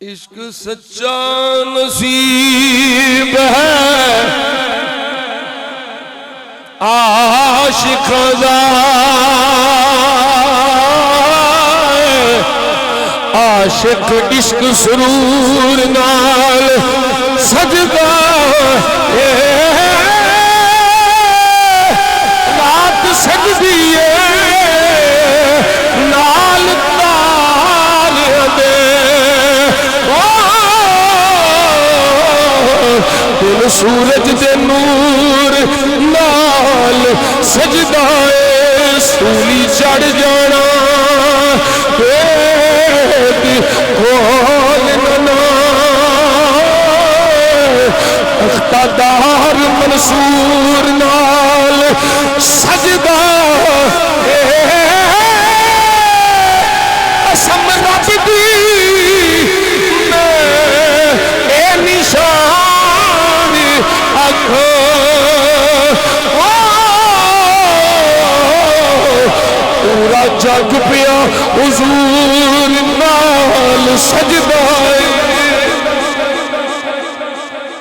عشق سچا نصیب ہے عاشق دا عاشق عشق سرور نال سجدہ رات سجدی نال تاریاں دے دل سورج دے نور نال سجدہ سولی چڑھ جانا اقتدار منصور نال سجدہ قسم رب دی میں اے نشان آکھو پورا جگ پیا حضور